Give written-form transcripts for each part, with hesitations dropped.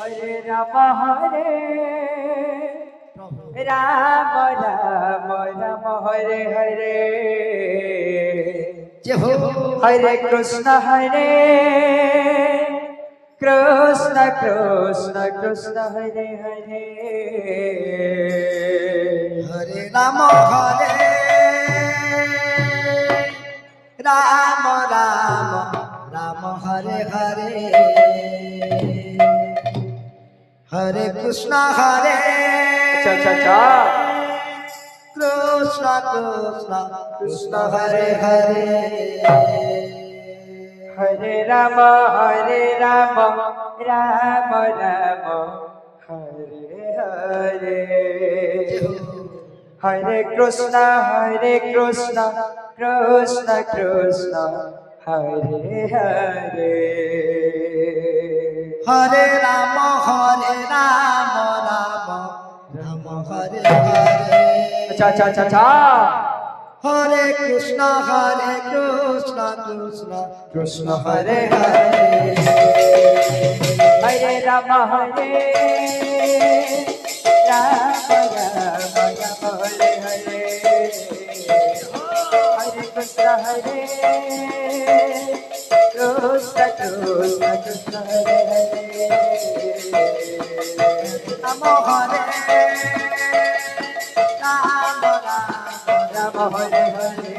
হরে রাম রাম রাম রাম হরে হরে হরে কৃষ্ণ কৃষ্ণ কৃষ্ণ কৃষ্ণ হরে হরে হরে রাম রাম রাম রাম হরে হরে হরে কৃষ্ণ আচ্ছা আচ্ছা আচ্ছা কৃষ্ণ কৃষ্ণ কৃষ্ণ হরে হরে হরে রাম রাম রাম হরে হরে হরে কৃষ্ণ কৃষ্ণ কৃষ্ণ কৃষ্ণ হরে হরে হরে রাম রাম রাম হরে হরে আচ্ছা আচ্ছা আচ্ছা আচ্ছা হরে কৃষ্ণ কৃষ্ণ কৃষ্ণ হরে হরে হরে রাম রাম রাম রাম হরে হরে হরে কৃষ্ণ কৃষ্ণ কৃষ্ণ কৃষ্ণ হরে হরে রাম হরে রাম রাম হরে হরে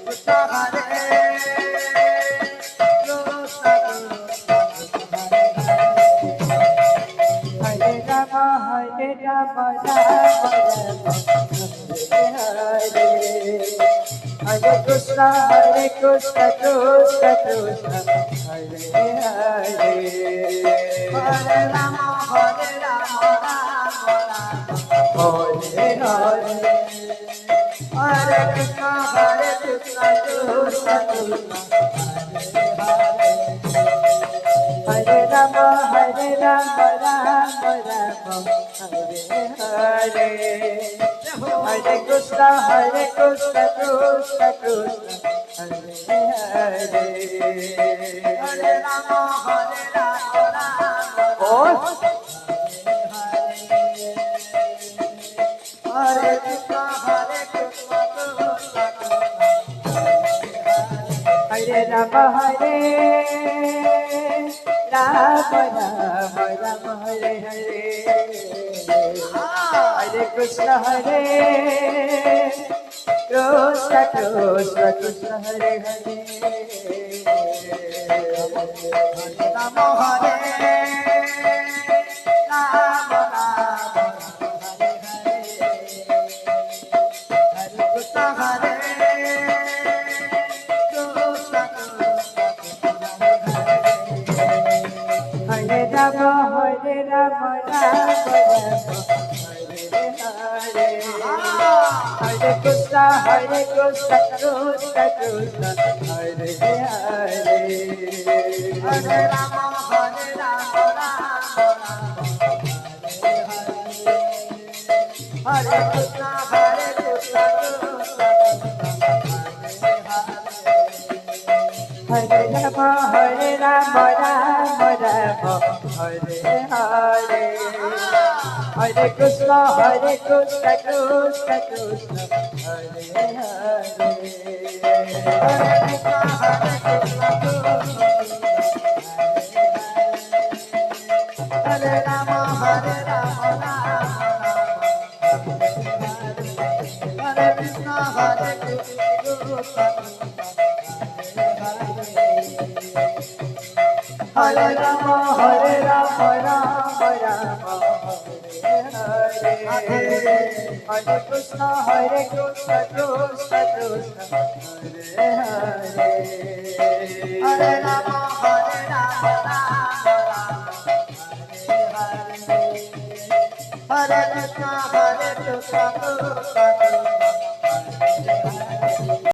কৃষ্ণ হরে হরে রাম রাম হরে হরে কৃষ্ণ কৃষ্ণ কৃষ্ণ কৃষ্ণ হরে হরে হরে রাম হরে হরে হরে হরে কৃষ্ণ কৃষ্ণ কৃষ্ণ হরে রাম রাম রাম হরে হরে হরে কৃষ্ণ কৃষ্ণ কৃষ্ণ কৃষ্ণ হরে হরে হরে রাম ও হরে কৃষ্ণ হরে রাম রাম রাম হরে হরে হরে কৃষ্ণ কৃষ্ণ কৃষ্ণ কৃষ্ণ হরে হরে রাম হরে রাম হরে হরে কৃষ্ণ হরে হরে রাম রাম হরে হরে কৃষ্ণ কৃষ্ণ কৃষ্ণ কৃষ্ণ হরে হরে হরে রাম হরে কৃষ্ণ কৃষ্ণ হরে রাম রাম রাম হরে হরে হরে কৃষ্ণ কৃষ্ণ কৃষ্ণ কৃষ্ণ হরে হরে হরে রাম হরে কৃষ্ণ কৃষ্ণ হরে রাম রাম রাম হরে হরে হরে কৃষ্ণ কৃষ্ণ কৃষ্ণ কৃষ্ণ হরে হরে হরে রাম হরে কৃষ্ণ কৃষ্ণ কৃষ্ণ হরে হরে হরে কৃষ্ণ কৃষ্ণ কৃষ্ণ কৃষ্ণ হরে হরে হরে রাম হরে রাম রাম রাম হরে হরে হরে কৃষ্ণ কৃষ্ণ কৃষ্ণ কৃষ্ণ হরে হরে হরে কৃষ্ণ কৃষ্ণ কৃষ্ণ কৃষ্ণ হরে হরে হরে রাম হরে রাম রাম রাম হরে হরে হরে কৃষ্ণ কৃষ্ণ কৃষ্ণ কৃষ্ণ হরে হরে হরে কৃষ্ণ কৃষ্ণ কৃষ্ণ কৃষ্ণ হরে হরে হরে রাম হরে রাম রাম রাম হরে হরে হরে কৃষ্ণ কৃষ্ণ কৃষ্ণ কৃষ্ণ হরে হরে